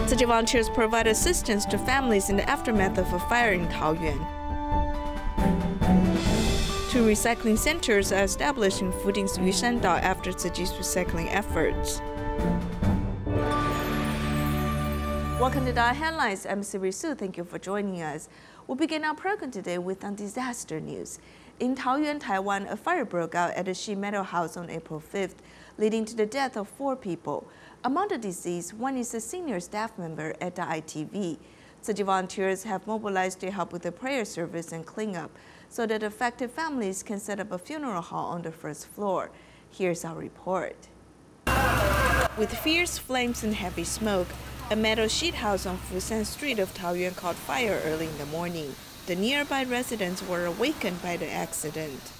Tzu Chi volunteers provide assistance to families in the aftermath of a fire in Taoyuan. 2 recycling centers are established in Fuding's Yushandao after Tzu Chi's recycling efforts. Welcome to DaAi Headlines. I'm Siri Su. Thank you for joining us. We'll begin our program today with disaster news. In Taoyuan, Taiwan, a fire broke out at a sheet metal house on April 5th, leading to the death of 4 people. Among the deceased, one is a senior staff member at DaAi TV. Tzu Chi volunteers have mobilized to help with the prayer service and cleanup so that affected families can set up a funeral hall on the 1st floor. Here's our report. With fierce flames and heavy smoke, a metal sheet house on Fusan Street of Taoyuan caught fire early in the morning. The nearby residents were awakened by the accident.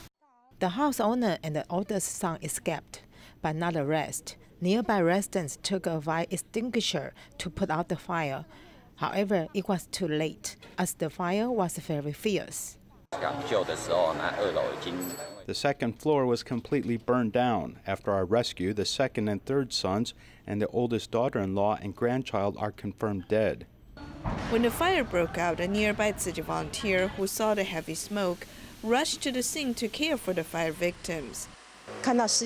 The house owner and the oldest son escaped, but not the rest. Nearby residents took a fire extinguisher to put out the fire. However, it was too late, as the fire was very fierce. The second floor was completely burned down. After our rescue, the second and third sons and the oldest daughter-in-law and grandchild are confirmed dead. When the fire broke out, a nearby Tzu Chi volunteer who saw the heavy smoke rushed to the scene to care for the fire victims. When I saw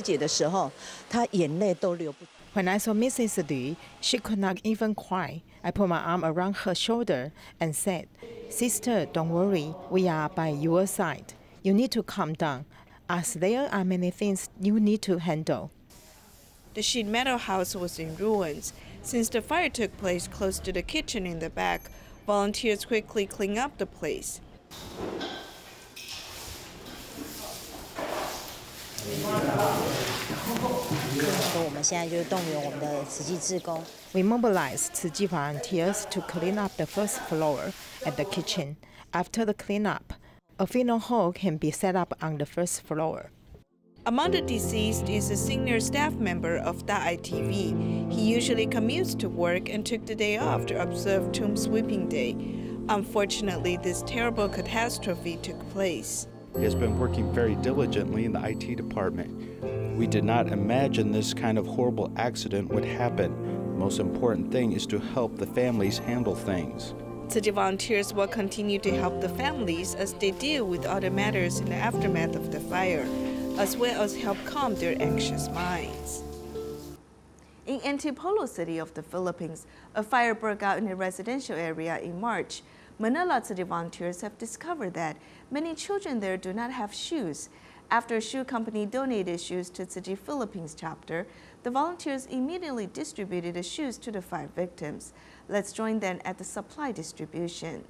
Mrs. Li, she could not even cry. I put my arm around her shoulder and said, "Sister, don't worry, we are by your side. You need to calm down, as there are many things you need to handle." The sheet metal house was in ruins. Since the fire took place close to the kitchen in the back, volunteers quickly cleaned up the place. We mobilized Tzu Chi volunteers to clean up the 1st floor at the kitchen. After the cleanup, a funeral hall can be set up on the 1st floor. Among the deceased is a senior staff member of DaAi TV. He usually commutes to work and took the day off to observe Tomb Sweeping Day. Unfortunately, this terrible catastrophe took place. He has been working very diligently in the IT department. We did not imagine this kind of horrible accident would happen. The most important thing is to help the families handle things. Tzu Chi volunteers will continue to help the families as they deal with other matters in the aftermath of the fire, as well as help calm their anxious minds. In Antipolo City of the Philippines, a fire broke out in a residential area in March. Manila Tzu Chi volunteers have discovered that many children there do not have shoes. After a shoe company donated shoes to Tzu Chi Philippines chapter, the volunteers immediately distributed the shoes to the 5 victims. Let's join them at the supply distribution.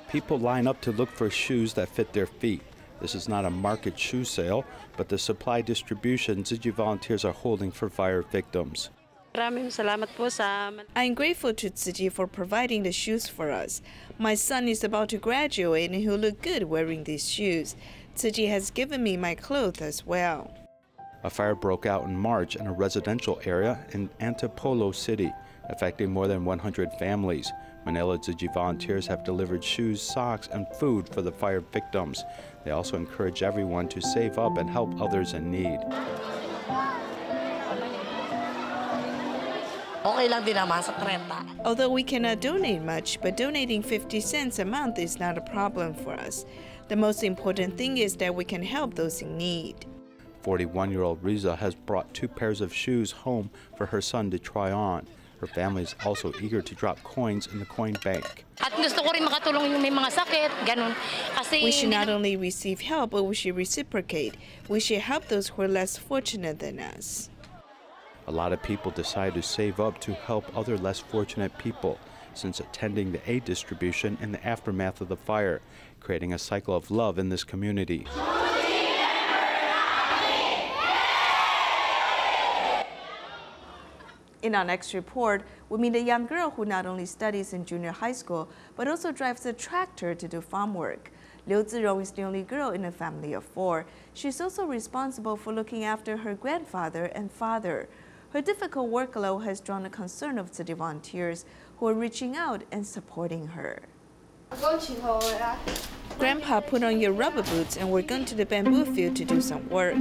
People line up to look for shoes that fit their feet. This is not a market shoe sale, but the supply distribution Tzu Chi volunteers are holding for fire victims. I'm grateful to Tzu Chi for providing the shoes for us. My son is about to graduate and he'll look good wearing these shoes. Tzu Chi has given me my clothes as well. A fire broke out in March in a residential area in Antipolo City, affecting more than 100 families. Manila Tzu Chi volunteers have delivered shoes, socks, and food for the fire victims. They also encourage everyone to save up and help others in need. Although we cannot donate much, but donating 50 cents a month is not a problem for us. The most important thing is that we can help those in need. 41-year-old Riza has brought 2 pairs of shoes home for her son to try on. Her family is also eager to drop coins in the coin bank. We should not only receive help, but we should reciprocate. We should help those who are less fortunate than us. A lot of people decide to save up to help other less fortunate people since attending the aid distribution in the aftermath of the fire, creating a cycle of love in this community. In our next report, we meet a young girl who not only studies in junior high school, but also drives a tractor to do farm work. Liu Zirong is the only girl in a family of 4. She's also responsible for looking after her grandfather and father. Her difficult workload has drawn the concern of Tzu Chi volunteers who are reaching out and supporting her. Grandpa, put on your rubber boots and we're going to the bamboo field to do some work.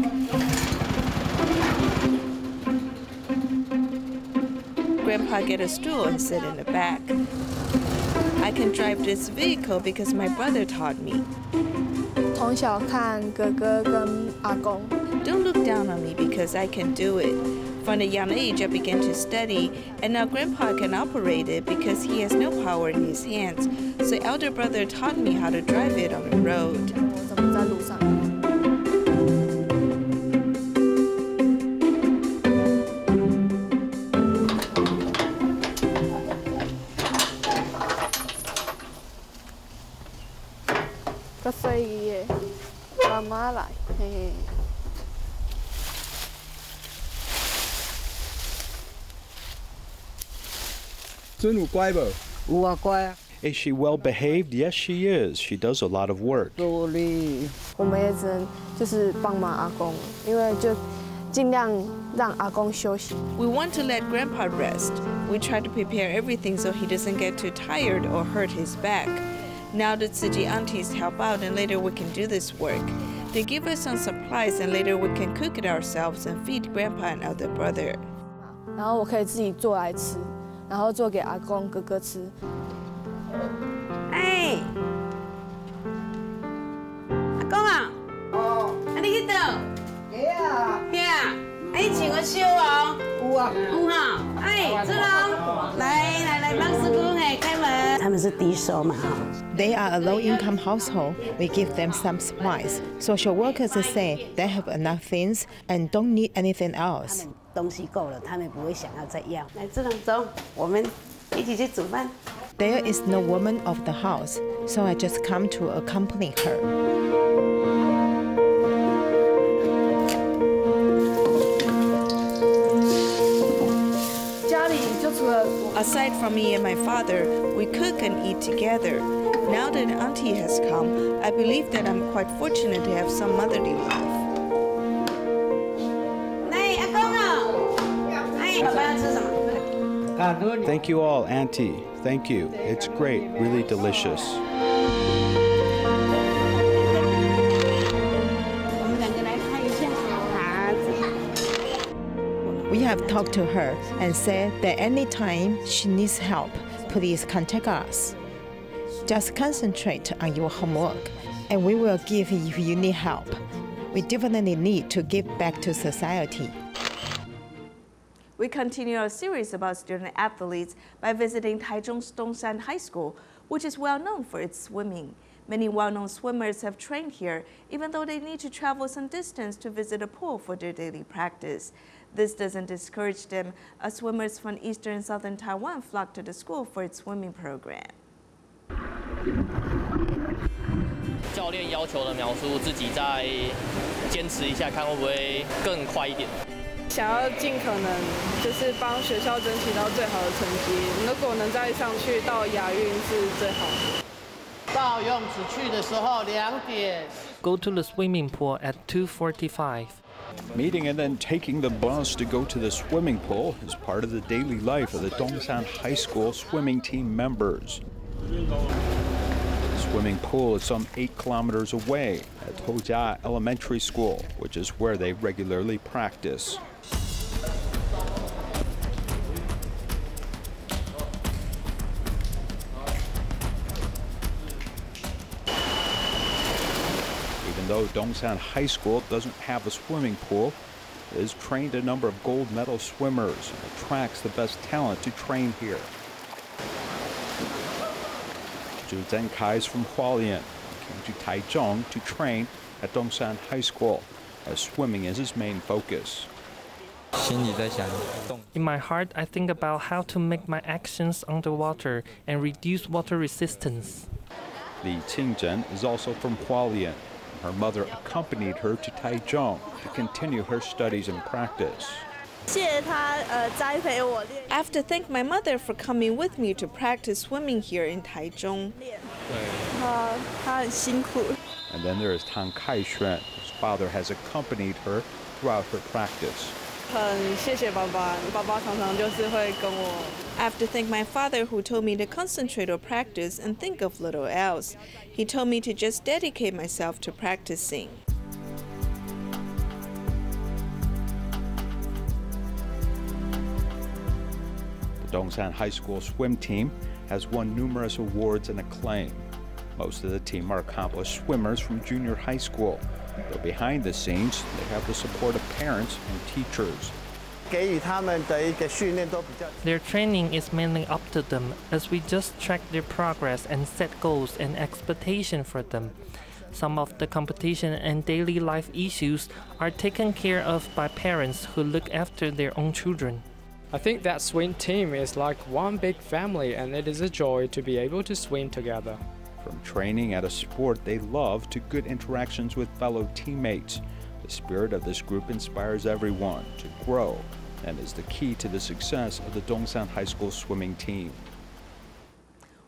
Grandpa get a stool and sit in the back. I can drive this vehicle because my brother taught me. 从小看哥哥跟阿公。 Don't look down on me because I can do it. From a young age, I began to study, and now Grandpa can operate it because he has no power in his hands. So elder brother taught me how to drive it on the road. 怎么在路上？ 个细嘅，慢慢来，嘿嘿。孙有乖不？有啊，乖啊。 Is she well behaved? Yes, she is. She does a lot of work. 努力。我们也只能就是帮忙阿公，因为就尽量让阿公休息。 We want to let Grandpa rest. We try to prepare everything so he doesn't get too tired or hurt his back. Now the Tzu Chi aunties help out, and later we can do this work. They give us some supplies, and later we can cook it ourselves and feed Grandpa and elder brother. 然后我可以自己做来吃，然后做给阿公哥哥吃。哎，阿公啊，哦，啊你去倒？嘿啊，遐，啊你请我烧哦。有啊。有哈，哎，子龙，来，帮师姑哎开门。他们是低收嘛哈。 They are a low-income household. We give them some supplies. Social workers say they have enough things and don't need anything else. 东西够了，他们不会想要再要。来，子龙走，我们一起去煮饭。 There is no woman of the house, so I just come to accompany her. Aside from me and my father, we cook and eat together. Now that auntie has come, I believe that I'm quite fortunate to have some motherly love. 来，阿公哦，哎，爸爸要吃什么？ Thank you all, Auntie. Thank you. It's great, really delicious. 我们两个来拍一下孩子。 We have talked to her and said that anytime she needs help, please contact us. Just concentrate on your homework, and we will give if you need help. We definitely need to give back to society. We continue our series about student athletes by visiting Taichung's Dongshan High School, which is well known for its swimming. Many well-known swimmers have trained here, even though they need to travel some distance to visit a pool for their daily practice. This doesn't discourage them, as swimmers from eastern and southern Taiwan flock to the school for its swimming program. 教练要求的描述，自己再坚持一下，看会不会更快一点。想要尽可能就是帮学校争取到最好的成绩，如果能再上去到亚运是最好的。到游泳池去的时候2点。Go to the swimming pool at 2:45. Meeting and then taking the bus to go to the swimming pool is part of the daily life of the Dongshan High School swimming team members. The swimming pool is some 8 kilometers away at Taoyuan Elementary School, which is where they regularly practice. Even though Dongshan High School doesn't have a swimming pool, it has trained a number of gold medal swimmers and attracts the best talent to train here. Zhu Zhenkai is from Hualien and came to Taichung to train at Dongshan High School, as swimming is his main focus. In my heart, I think about how to make my actions underwater and reduce water resistance. Li Qingzhen is also from Hualien. Her mother accompanied her to Taichung to continue her studies and practice. I have to thank my mother for coming with me to practice swimming here in Taichung. And then there is Tang Kaixuan, whose father has accompanied her throughout her practice. 很谢谢爸爸，爸爸常常就是会跟我。I have to thank my father who told me to concentrate on practice and think of little else. He told me to just dedicate myself to practicing. The Dongsan High School swim team has won numerous awards and acclaim. Most of the team are accomplished swimmers from junior high school, though behind the scenes, they have the support of parents and teachers. Their training is mainly up to them, as we just track their progress and set goals and expectations for them. Some of the competition and daily life issues are taken care of by parents who look after their own children. I think that swim team is like one big family, and it is a joy to be able to swim together. From training at a sport they love to good interactions with fellow teammates, the spirit of this group inspires everyone to grow and is the key to the success of the Dongsan High School swimming team.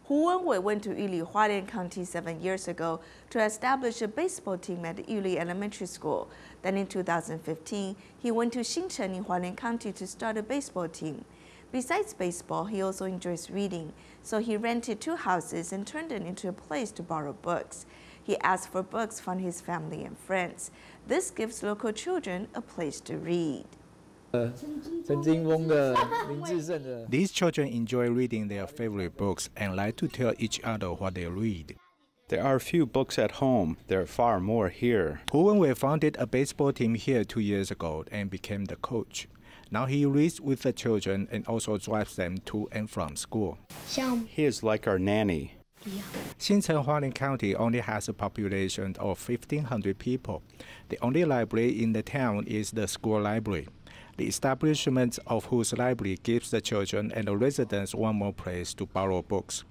Hu Wenwei went to Yuli, Hualien County 7 years ago to establish a baseball team at Yuli Elementary School. Then in 2015, he went to Xinchen in Hualien County to start a baseball team. Besides baseball, he also enjoys reading, so he rented 2 houses and turned it into a place to borrow books. He asked for books from his family and friends. This gives local children a place to read. These children enjoy reading their favorite books and like to tell each other what they read. There are a few books at home. There are far more here. Hu Wenwei founded a baseball team here 2 years ago and became the coach. Now he reads with the children and also drives them to and from school. He is like our nanny. Xinchen Hualien County only has a population of 1,500 people. The only library in the town is the school library. The establishment of whose library gives the children and the residents one more place to borrow books.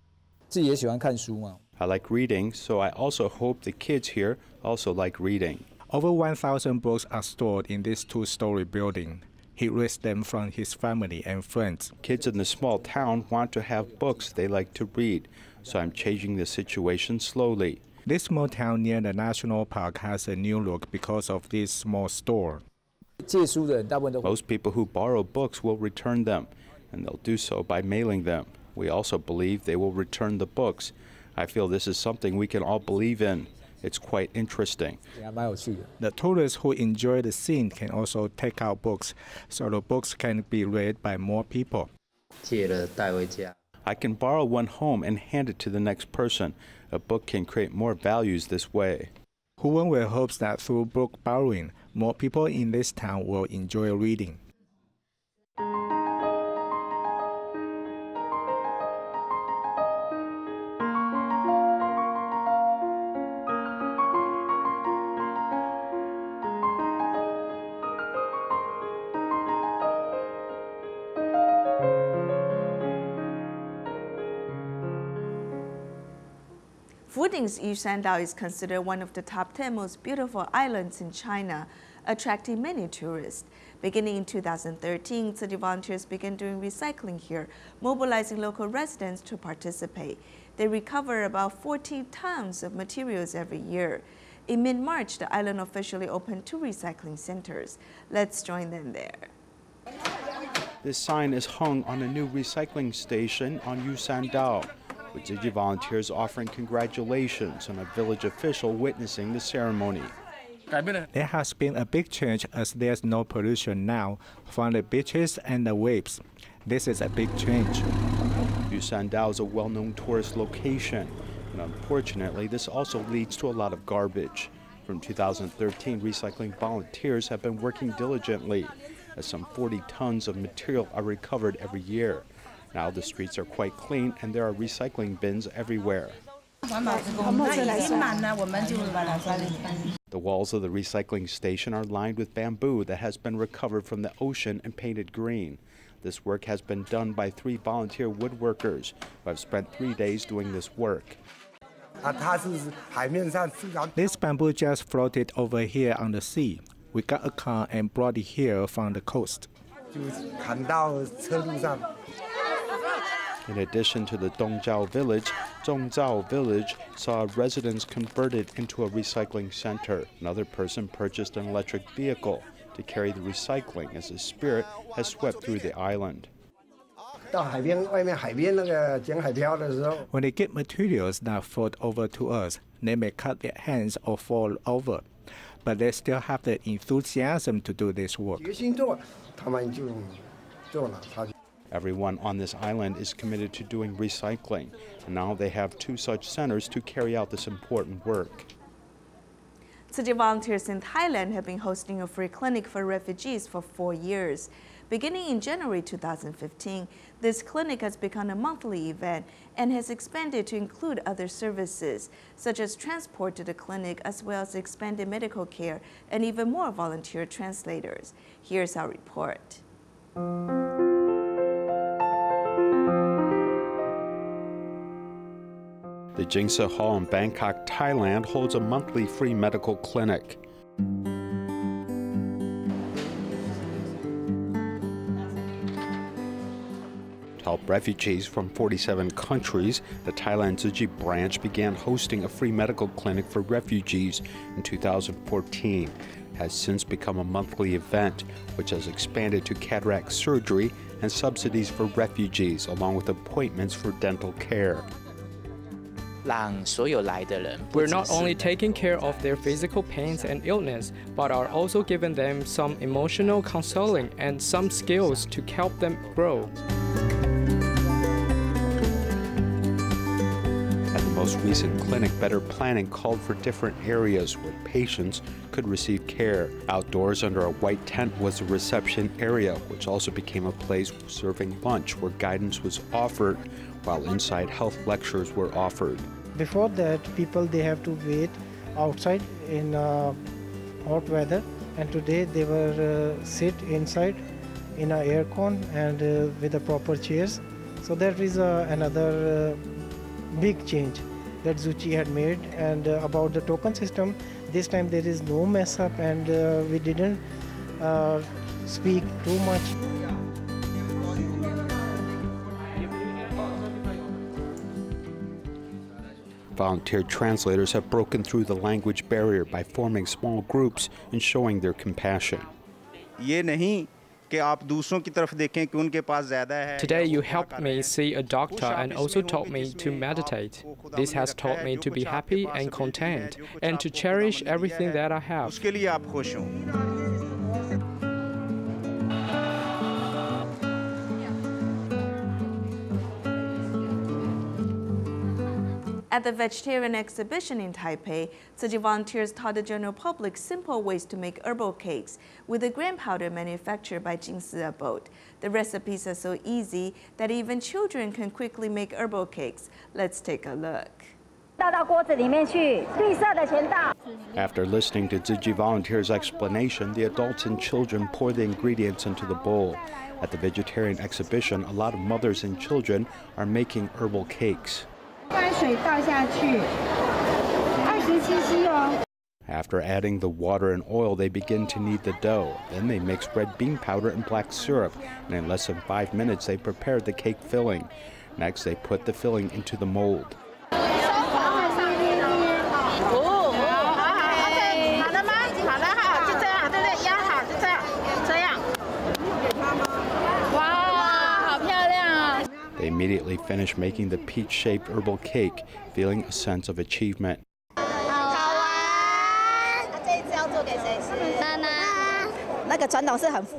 I like reading, so I also hope the kids here also like reading. Over 1,000 books are stored in this 2-story building. He reads them from his family and friends. Kids in the small town want to have books they like to read, so I'm changing the situation slowly. This small town near the national park has a new look because of this small store. Most people who borrow books will return them, and they'll do so by mailing them. We also believe they will return the books. I feel this is something we can all believe in. It's quite interesting. The tourists who enjoy the scene can also take out books, so the books can be read by more people. I can borrow one home and hand it to the next person. A book can create more values this way. Hu Wenwei hopes that through book borrowing, more people in this town will enjoy reading. Fuding's Yushandao is considered one of the top 10 most beautiful islands in China, attracting many tourists. Beginning in 2013, city volunteers began doing recycling here, mobilizing local residents to participate. They recover about 40 tons of materials every year. In mid-March, the island officially opened 2 recycling centers. Let's join them there. This sign is hung on a new recycling station on Yushandao, with Tzu Chi volunteers offering congratulations and a village official witnessing the ceremony. There has been a big change as there's no pollution now from the beaches and the waves. This is a big change. Yushandao is a well-known tourist location, and unfortunately, this also leads to a lot of garbage. From 2013, recycling volunteers have been working diligently, as some 40 tons of material are recovered every year. Now the streets are quite clean and there are recycling bins everywhere. The walls of the recycling station are lined with bamboo that has been recovered from the ocean and painted green. This work has been done by 3 volunteer woodworkers who have spent 3 days doing this work. This bamboo just floated over here on the sea. We got a car and brought it here from the coast. In addition to the Dongzhao village, Zhongzhao village saw residents converted into a recycling center. Another person purchased an electric vehicle to carry the recycling as the spirit has swept through the island. When they get materials that float over to us, they may cut their hands or fall over, but they still have the enthusiasm to do this work. Everyone on this island is committed to doing recycling, and now they have 2 such centers to carry out this important work. Tzu Chi volunteers in Thailand have been hosting a free clinic for refugees for 4 years. Beginning in January 2015, this clinic has become a monthly event and has expanded to include other services, such as transport to the clinic, as well as expanded medical care and even more volunteer translators. Here's our report. The Jingsa Hall in Bangkok, Thailand holds a monthly free medical clinic. To help refugees from 47 countries, the Thailand Tzu Chi branch began hosting a free medical clinic for refugees in 2014. It has since become a monthly event, which has expanded to cataract surgery and subsidies for refugees, along with appointments for dental care. We're not only taking care of their physical pains and illness, but are also giving them some emotional counseling and some skills to help them grow. At the most recent clinic, better planning called for different areas where patients could receive care. Outdoors under a white tent was a reception area, which also became a place serving lunch where guidance was offered, while inside health lectures were offered. Before that, people they have to wait outside in hot weather, and today they were sit inside in an aircon and with the proper chairs. So that is another big change that Tzu Chi had made. And about the token system, this time there is no mess up, and we didn't speak too much. Volunteer translators have broken through the language barrier by forming small groups and showing their compassion. Today you helped me see a doctor and also taught me to meditate. This has taught me to be happy and content and to cherish everything that I have. At the vegetarian exhibition in Taipei, Tzu Chi volunteers taught the general public simple ways to make herbal cakes with a grain powder manufactured by Jingsi Abode. The recipes are so easy that even children can quickly make herbal cakes. Let's take a look. After listening to Tzu Chi volunteers' explanation, the adults and children pour the ingredients into the bowl. At the vegetarian exhibition, a lot of mothers and children are making herbal cakes. After adding the water and oil, they begin to knead the dough. Then they mix red bean powder and black syrup, and in less than 5 minutes they prepared the cake filling. Next, they put the filling into the mold. They immediately finish making the peach-shaped herbal cake, feeling a sense of achievement.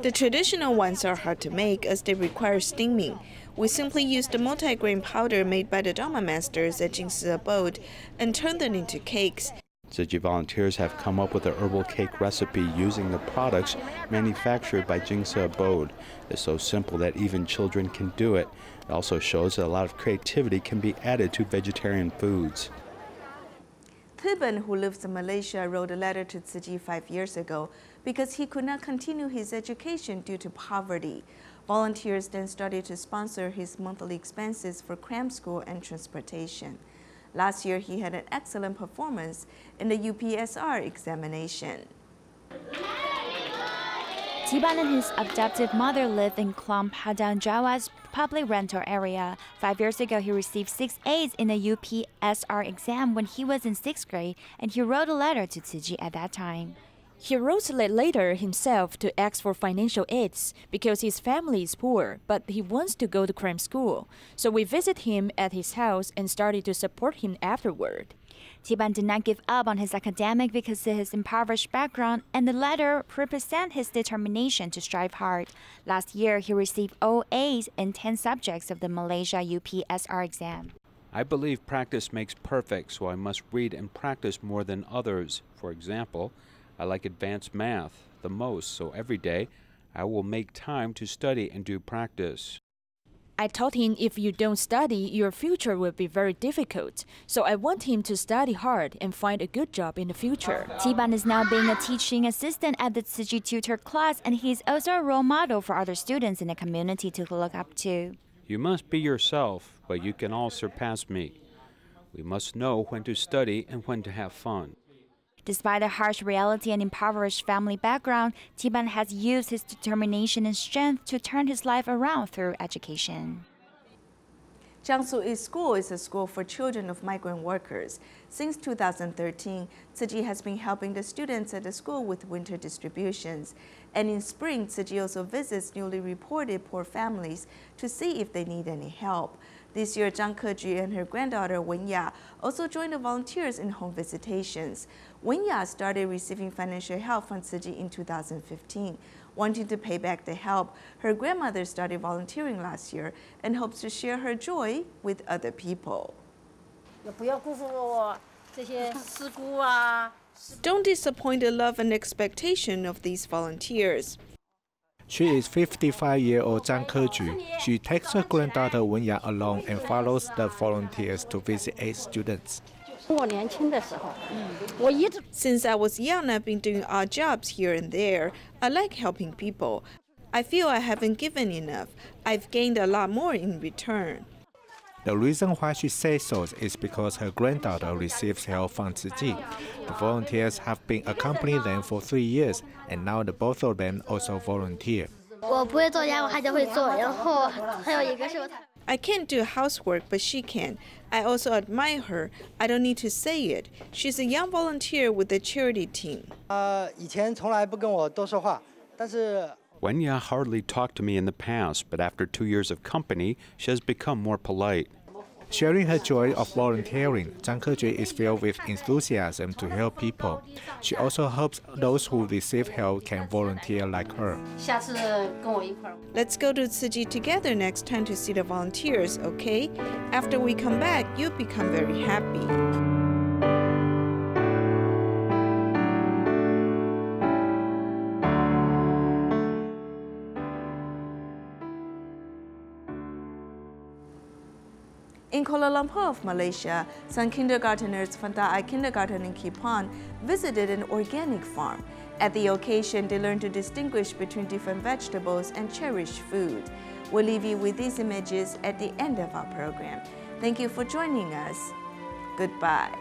The traditional ones are hard to make as they require steaming. We simply use the multi-grain powder made by the Dharma masters at Jingsi Abode and turn them into cakes. Tzu Chi volunteers have come up with a herbal cake recipe using the products manufactured by Jingsi Abode. It's so simple that even children can do it. It also shows that a lot of creativity can be added to vegetarian foods. Thiban, who lives in Malaysia, wrote a letter to Tzu Chi 5 years ago because he could not continue his education due to poverty. Volunteers then started to sponsor his monthly expenses for cram school and transportation. Last year, he had an excellent performance in the UPSR examination. Thiban and his adoptive mother live in Klang Padang, Jawa's public rental area. 5 years ago, he received 6 A's in the UPSR exam when he was in 6th grade, and he wrote a letter to Tzu Chi at that time. He wrote later himself to ask for financial aids because his family is poor, but he wants to go to cram school. So we visit him at his house and started to support him afterward. Tiban did not give up on his academic because of his impoverished background, and the letter represents his determination to strive hard. Last year, he received all A's in 10 subjects of the Malaysia UPSR exam. I believe practice makes perfect, so I must read and practice more than others. For example, I like advanced math the most, so every day I will make time to study and do practice. I told him if you don't study, your future will be very difficult. So I want him to study hard and find a good job in the future. Tiban is now being a teaching assistant at the Tzu Chi tutor class, and he's also a role model for other students in the community to look up to. You must be yourself, but you can all surpass me. We must know when to study and when to have fun. Despite the harsh reality and impoverished family background, Tiban has used his determination and strength to turn his life around through education. Jiangsu East School is a school for children of migrant workers. Since 2013, Tzu Chi has been helping the students at the school with winter distributions. And in spring, Tzu Chi also visits newly reported poor families to see if they need any help. This year, Zhang Keju and her granddaughter Wenya also joined the volunteers in home visitations. Wenya started receiving financial help from Tzu Chi in 2015. Wanting to pay back the help, her grandmother started volunteering last year and hopes to share her joy with other people. Don't disappoint the love and expectation of these volunteers. She is 55-year-old Zhang Keju. She takes her granddaughter Wenya along and follows the volunteers to visit 8 students. Since I was young, I've been doing odd jobs here and there. I like helping people. I feel I haven't given enough. I've gained a lot more in return. The reason why she says so is because her granddaughter receives help from Tzu Chi. The volunteers have been accompanying them for 3 years, and now the both of them also volunteer. I can't do housework, but she can. I also admire her. I don't need to say it. She's a young volunteer with the charity team. Wenya hardly talked to me in the past, but after 2 years of company, she has become more polite. Sharing her joy of volunteering, Zhang Keju is filled with enthusiasm to help people. She also hopes those who receive help can volunteer like her. Let's go to Tzu Chi together next time to see the volunteers, okay? After we come back, you'll become very happy. In Kuala Lumpur of Malaysia, some kindergarteners from DaAi Kindergarten in Kipan visited an organic farm. At the occasion, they learned to distinguish between different vegetables and cherish food. We'll leave you with these images at the end of our program. Thank you for joining us. Goodbye.